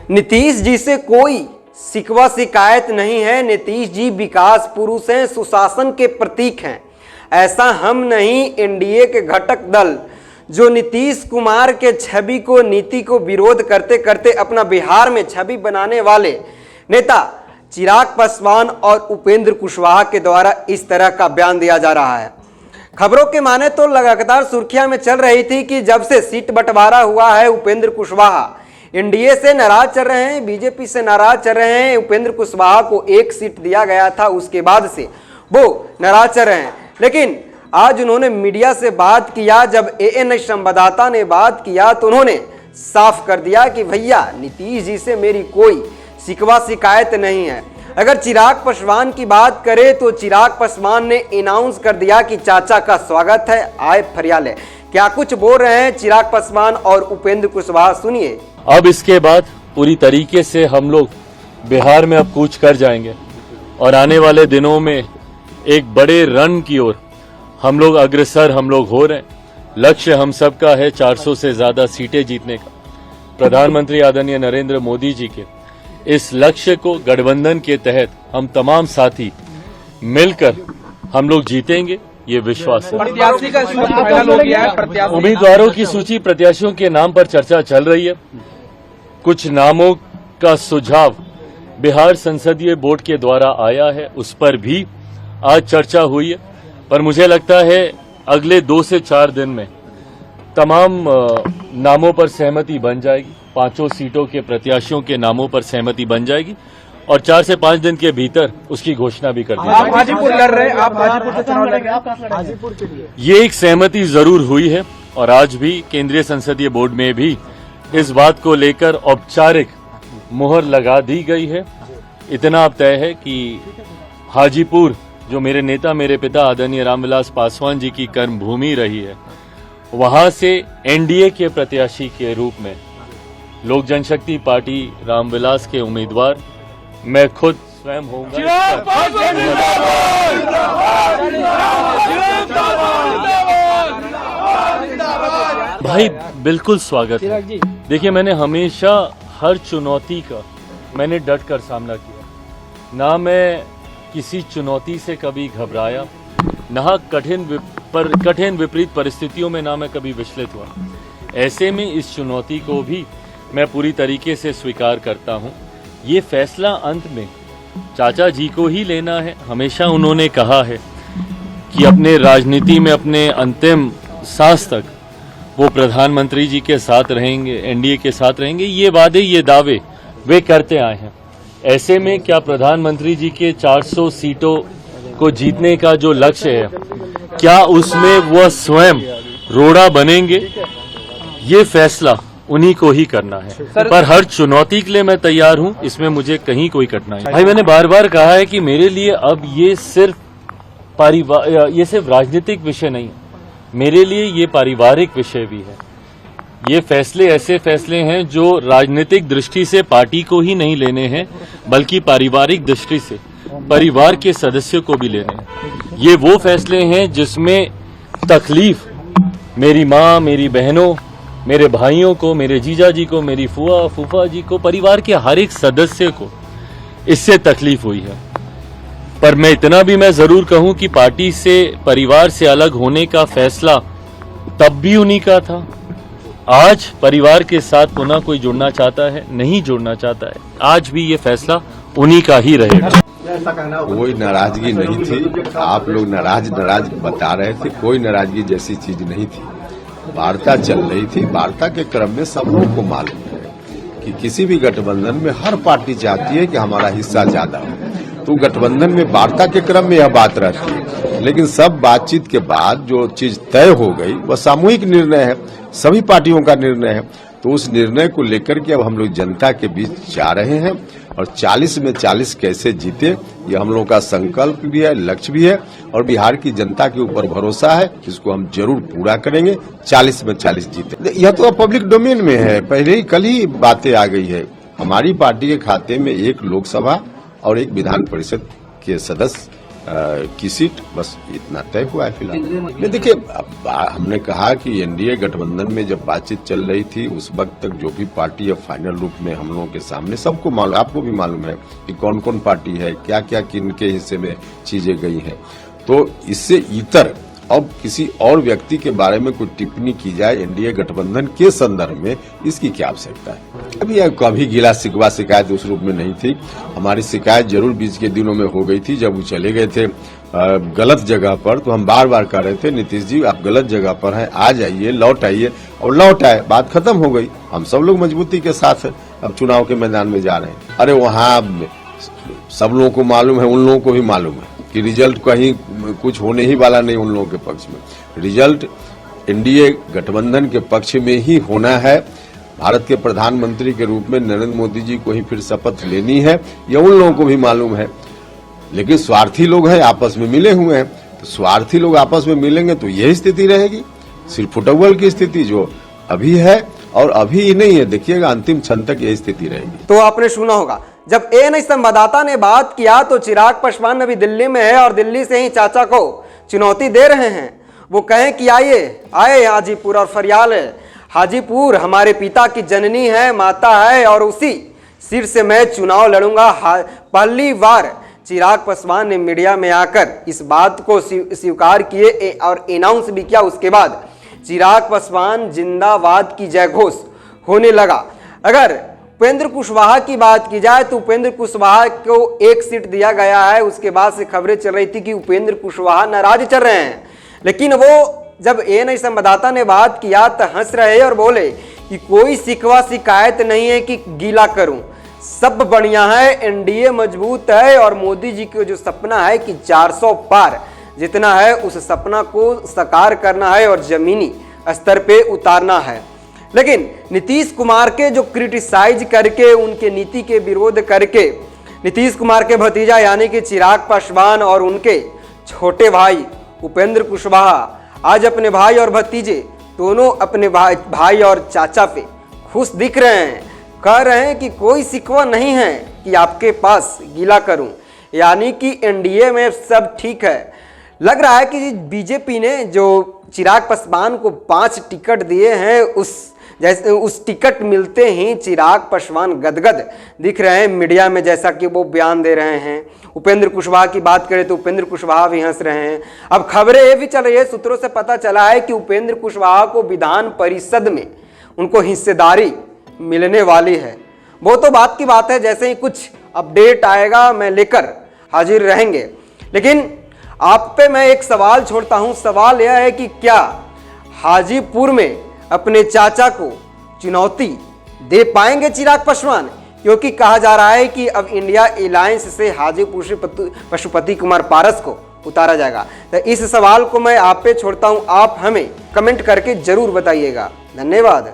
नीतीश जी से कोई शिकवा शिकायत नहीं है। नीतीश जी विकास पुरुष हैं, सुशासन के प्रतीक हैं। ऐसा हम नहीं, एनडीए के घटक दल जो नीतीश कुमार के छवि को, नीति को विरोध करते करते अपना बिहार में छवि बनाने वाले नेता चिराग पासवान और उपेंद्र कुशवाहा के द्वारा इस तरह का बयान दिया जा रहा है। खबरों के माने तो लगातार सुर्खियां में चल रही थी कि जब से सीट बंटवारा हुआ है, उपेंद्र कुशवाहा एनडीए से नाराज चल रहे हैं, बीजेपी से नाराज चल रहे हैं। उपेंद्र कुशवाहा को एक सीट दिया गया था, उसके बाद से वो नाराज चल रहे हैं। लेकिन आज उन्होंने मीडिया से बात किया, जब एएनआई संवाददाता ने बात किया तो उन्होंने साफ कर दिया कि भैया नीतीश जी से मेरी कोई शिकवा शिकायत नहीं है। अगर चिराग पासवान की बात करें तो चिराग पासवान ने अनाउंस कर दिया कि चाचा का स्वागत है, आए फरियाले। क्या कुछ बोल रहे हैं चिराग पासवान और उपेंद्र कुशवाहा, सुनिए। अब इसके बाद पूरी तरीके से हम लोग बिहार में अब कूच कर जाएंगे और आने वाले दिनों में एक बड़े रन की ओर हम लोग अग्रसर हो रहे हैं। लक्ष्य हम सबका है 400 से ज्यादा सीटें जीतने का। प्रधानमंत्री आदरणीय नरेंद्र मोदी जी के इस लक्ष्य को गठबंधन के तहत हम तमाम साथी मिलकर हम लोग जीतेंगे, ये विश्वास है। उम्मीदवारों की सूची, प्रत्याशियों के नाम पर चर्चा चल रही है। कुछ नामों का सुझाव बिहार संसदीय बोर्ड के द्वारा आया है, उस पर भी आज चर्चा हुई है। पर मुझे लगता है अगले 2 से 4 दिन में तमाम नामों पर सहमति बन जाएगी। 5 सीटों के प्रत्याशियों के नामों पर सहमति बन जाएगी और 4 से 5 दिन के भीतर उसकी घोषणा भी कर दी जाएगी। हाजीपुर लड़ रहे हैं, आप हाजीपुर से चुनाव लड़ रहे हैं, हाजीपुर के लिए ये एक सहमति जरूर हुई है और आज भी केंद्रीय संसदीय बोर्ड में भी इस बात को लेकर औपचारिक मुहर लगा दी गई है। इतना अब तय है कि हाजीपुर, जो मेरे नेता, मेरे पिता आदरणीय रामविलास पासवान जी की कर्मभूमि रही है, वहां से एनडीए के प्रत्याशी के रूप में लोक जनशक्ति पार्टी रामविलास के उम्मीदवार मैं खुद स्वयं होऊंगा। भाई बिल्कुल स्वागत है। देखिए, मैंने हमेशा हर चुनौती का मैंने डट कर सामना किया। ना मैं किसी चुनौती से कभी घबराया, ना कठिन विपरीत परिस्थितियों में ना मैं कभी विचलित हुआ। ऐसे में इस चुनौती को भी मैं पूरी तरीके से स्वीकार करता हूं। ये फैसला अंत में चाचा जी को ही लेना है। हमेशा उन्होंने कहा है कि अपने राजनीति में अपने अंतिम सांस तक वो प्रधानमंत्री जी के साथ रहेंगे, एनडीए के साथ रहेंगे। ये वादे, ये दावे वे करते आए हैं। ऐसे में क्या प्रधानमंत्री जी के 400 सीटों को जीतने का जो लक्ष्य है, क्या उसमें वह स्वयं रोड़ा बनेंगे? ये फैसला उन्हीं को ही करना है। पर हर चुनौती के लिए मैं तैयार हूं, इसमें मुझे कहीं कोई कठिनाई नहीं। भाई, मैंने बार बार कहा है कि मेरे लिए अब ये सिर्फ राजनीतिक विषय नहीं, मेरे लिए ये पारिवारिक विषय भी है। ये फैसले ऐसे फैसले हैं जो राजनीतिक दृष्टि से पार्टी को ही नहीं लेने हैं, बल्कि पारिवारिक दृष्टि से परिवार के सदस्यों को भी लेने हैं। ये वो फैसले हैं जिसमें तकलीफ मेरी माँ, मेरी बहनों, मेरे भाइयों को, मेरे जीजा जी को, मेरी फुआ फूफा जी को, परिवार के हर एक सदस्य को इससे तकलीफ हुई है। पर मैं इतना भी मैं जरूर कहूं कि पार्टी से, परिवार से अलग होने का फैसला तब भी उन्हीं का था। आज परिवार के साथ पुनः कोई जुड़ना चाहता है, नहीं जुड़ना चाहता है, आज भी ये फैसला उन्हीं का ही रहेगा। कोई नाराजगी नहीं थी। आप लोग नाराज बता रहे थे, कोई नाराजगी जैसी चीज नहीं थी। वार्ता चल रही थी। वार्ता के क्रम में सब लोगों को मालूम है कि किसी भी गठबंधन में हर पार्टी चाहती है कि हमारा हिस्सा ज्यादा हो। तो गठबंधन में वार्ता के क्रम में यह बात रहती है, लेकिन सब बातचीत के बाद जो चीज तय हो गई वह सामूहिक निर्णय है, सभी पार्टियों का निर्णय है। तो उस निर्णय को लेकर के अब हम लोग जनता के बीच जा रहे हैं और 40 में 40 कैसे जीते, ये हम लोगों का संकल्प भी है, लक्ष्य भी है और बिहार की जनता के ऊपर भरोसा है, जिसको हम जरूर पूरा करेंगे। 40 में 40 जीते। यह तो अब पब्लिक डोमेन में है, पहले ही कल ही बातें आ गई है। हमारी पार्टी के खाते में 1 लोकसभा और 1 विधान परिषद के सदस्य की सीट, बस इतना तय हुआ है फिलहाल। नहीं देखिए, हमने कहा कि एनडीए गठबंधन में जब बातचीत चल रही थी उस वक्त तक जो भी पार्टी अब फाइनल रूप में हम लोगों के सामने, सबको मालूम, आपको भी मालूम है कि कौन कौन पार्टी है, क्या क्या किनके हिस्से में चीजें गई हैं। तो इससे इतर अब किसी और व्यक्ति के बारे में कोई टिप्पणी की जाए एनडीए गठबंधन के संदर्भ में, इसकी क्या आवश्यकता है। अभी कभी गिला शिकवा शिकायत उस रूप में नहीं थी। हमारी शिकायत जरूर बीच के दिनों में हो गई थी जब वो चले गए थे गलत जगह पर, तो हम बार बार कह रहे थे नीतीश जी आप गलत जगह पर हैं, आ जाइए, लौट आइए, और लौट आए, बात खत्म हो गई। हम सब लोग मजबूती के साथ अब चुनाव के मैदान में जा रहे हैं। अरे वहां सब लोगों को मालूम है, उन लोगों को भी मालूम है कि रिजल्ट कहीं कुछ होने ही वाला नहीं उन लोगों के पक्ष में। रिजल्ट एनडीए गठबंधन के पक्ष में ही होना है। भारत के प्रधानमंत्री के रूप में नरेंद्र मोदी जी को ही फिर शपथ लेनी है, यह उन लोगों को भी मालूम है। लेकिन स्वार्थी लोग हैं, आपस में मिले हुए हैं, तो स्वार्थी लोग आपस में मिलेंगे तो यही स्थिति रहेगी, सिर्फ फुटबॉल की स्थिति जो अभी है और अभी ही नहीं है, देखिएगा अंतिम क्षण तक यही स्थिति रहेगी। तो आपने सुना होगा जब एएनआई संवाददाता ने बात किया तो चिराग पासवान अभी दिल्ली में है और दिल्ली से ही चाचा को चुनौती दे रहे हैं। वो कहें कि आए हाजीपुर और फरियाल है, हाजीपुर हमारे पिता की जननी है, माता है, और उसी सिर से मैं चुनाव लड़ूंगा। पहली बार चिराग पासवान ने मीडिया में आकर इस बात को स्वीकार किए और अनाउंस भी किया। उसके बाद चिराग पासवान जिंदाबाद की जयघोष होने लगा। अगर उपेंद्र कुशवाहा की बात की जाए तो उपेंद्र कुशवाहा को एक सीट दिया गया है। उसके बाद से खबरें चल रही थी कि उपेंद्र कुशवाहा नाराज चल रहे हैं, लेकिन वो जब एएनआई संवाददाता ने बात किया तो हंस रहे और बोले कि कोई शिकवा शिकायत नहीं है कि गीला करूं, सब बढ़िया है, एनडीए मजबूत है और मोदी जी का जो सपना है कि 400 पार जितना है उस सपना को साकार करना है और जमीनी स्तर पे उतारना है। लेकिन नीतीश कुमार के जो क्रिटिसाइज करके, उनके नीति के विरोध करके, नीतीश कुमार के भतीजा यानी कि चिराग पासवान और उनके छोटे भाई उपेंद्र कुशवाहा आज अपने भाई और भतीजे दोनों अपने भाई और चाचा पे खुश दिख रहे हैं। कह रहे हैं कि कोई शिकवा नहीं है कि आपके पास गीला करूं, यानी कि एनडीए में सब ठीक है। लग रहा है कि बीजेपी ने जो चिराग पासवान को 5 टिकट दिए हैं, उस टिकट मिलते ही चिराग पासवान गदगद दिख रहे हैं मीडिया में, जैसा कि वो बयान दे रहे हैं। उपेंद्र कुशवाहा की बात करें तो उपेंद्र कुशवाहा भी हंस रहे हैं। अब खबरें ये भी चल रही है, सूत्रों से पता चला है कि उपेंद्र कुशवाहा को विधान परिषद में उनको हिस्सेदारी मिलने वाली है। वो तो बात की बात है, जैसे ही कुछ अपडेट आएगा मैं लेकर हाजिर रहेंगे। लेकिन आप पे मैं एक सवाल छोड़ता हूं। सवाल यह है कि क्या हाजीपुर में अपने चाचा को चुनौती दे पाएंगे चिराग पासवान, क्योंकि कहा जा रहा है कि अब इंडिया अलायंस से हाजीपुर से पशुपति कुमार पारस को उतारा जाएगा। तो इस सवाल को मैं आप पे छोड़ता हूं, आप हमें कमेंट करके जरूर बताइएगा। धन्यवाद।